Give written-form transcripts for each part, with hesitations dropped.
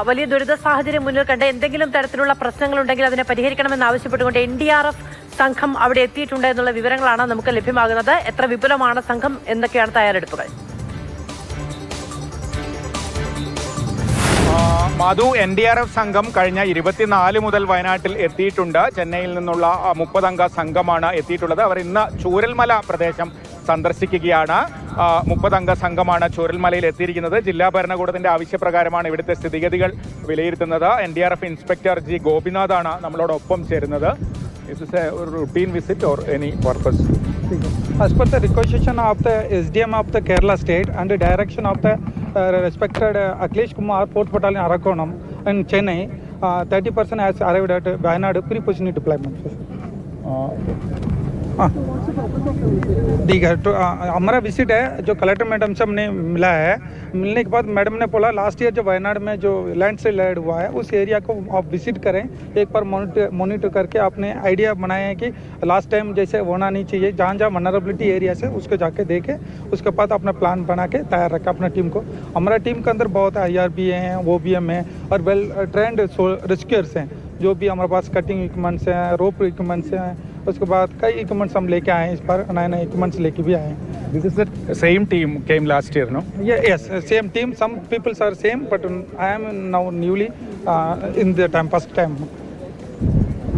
വലിയ ദുരിത സാഹചര്യം മുന്നിൽ കണ്ട് എന്തെങ്കിലും തരത്തിലുള്ള പ്രശ്നങ്ങളുണ്ടെങ്കിൽ അതിനെ പരിഹരിക്കണമെന്ന് ആവശ്യപ്പെട്ടുകൊണ്ട് NDRF സംഘം അവിടെ എത്തിയിട്ടുണ്ട് എന്നുള്ള വിവരങ്ങളാണ് നമുക്ക് ലഭ്യമാകുന്നത്. എത്ര വിപുലമാണ് സംഘം, എന്തൊക്കെയാണ് തയ്യാറെടുപ്പുകൾ? മധു, NDRF സംഘം കഴിഞ്ഞ 24 മുതൽ വയനാട്ടിൽ എത്തിയിട്ടുണ്ട്. ചെന്നൈയിൽ നിന്നുള്ള 30 അംഗ സംഘമാണ് എത്തിയിട്ടുള്ളത്. അവർ ഇന്ന് ചൂരൽമല പ്രദേശം സന്ദർശിക്കുകയാണ്. 30 അംഗ സംഘമാണ് ചൂരൽമലയിൽ എത്തിയിരിക്കുന്നത്. ജില്ലാ ഭരണകൂടത്തിന്റെ ആവശ്യപ്രകാരമാണ് ഇവിടുത്തെ സ്ഥിതിഗതികൾ വിലയിരുത്തുന്നത്. NDRF inspector G. ഗോപിനാഥാണ് നമ്മളോടൊപ്പം ചേരുന്നത്. Is this a routine visit or any purpose? As per the requisition of the SDM of the Kerala state and the direction of the respected Akhilesh Kumar, 4th Battalion Arakonam in Chennai, 30% has arrived at Wayanad pre-positioning deployment. ठीक है, तो हमारा visit है जो collector madam से हमने मिला है. मिलने के बाद मैडम ने बोला लास्ट ईयर जो वायनाड में जो लैंड हुआ है उस एरिया को आप विजिट करें, एक बार मॉनिटर करके आपने आइडिया बनाया है कि लास्ट टाइम जैसे होना नहीं चाहिए, जहाँ जहाँ वनरेबिलिटी एरिया से उसको जाके देखें, उसके बाद अपना प्लान बना के तैयार रखें अपना टीम को. हमारा टीम के अंदर बहुत IRB हैं, OBM हैं और वेल ट्रेंड रेस्क्यूअर्स हैं. जो भी हमारे पास कटिंग इक्विपमेंट्स हैं, रोप इक्विपमेंट्स हैं, उसके बाद कई इक्विपमेंट्स हम लेके आए हैं. इस बार नए इक्विपमेंट्स लेके भी आए हैं. This is the same team came last year, no? Yes, same team. Some people are same, but I am now newly in the first time.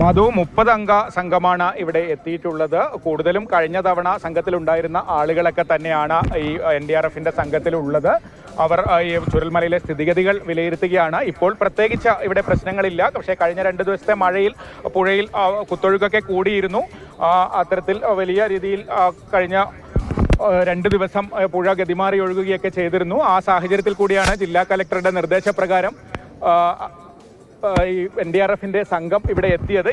മധു, 30 അംഗ സംഘമാണ് ഇവിടെ എത്തിയിട്ടുള്ളത്. കൂടുതലും കഴിഞ്ഞ തവണ സംഘത്തിലുണ്ടായിരുന്ന ആളുകളൊക്കെ തന്നെയാണ് ഈ NDRFന്റെ സംഘത്തിലുള്ളത്. അവർ ഈ ചുരൽമലയിലെ സ്ഥിതിഗതികൾ വിലയിരുത്തുകയാണ്. ഇപ്പോൾ പ്രത്യേകിച്ച് ഇവിടെ പ്രശ്നങ്ങളില്ല. പക്ഷേ കഴിഞ്ഞ 2 ദിവസത്തെ മഴയിൽ പുഴയിൽ കുത്തൊഴുക്കൊക്കെ കൂടിയിരുന്നു. അത്തരത്തിൽ വലിയ രീതിയിൽ കഴിഞ്ഞ 2 ദിവസം പുഴ ഗതിമാറി ഒഴുകുകയൊക്കെ ചെയ്തിരുന്നു. ആ സാഹചര്യത്തിൽ കൂടിയാണ് ജില്ലാ കലക്ടറുടെ നിർദ്ദേശപ്രകാരം ഈ NDRFന്റെ സംഘം ഇവിടെ എത്തിയത്.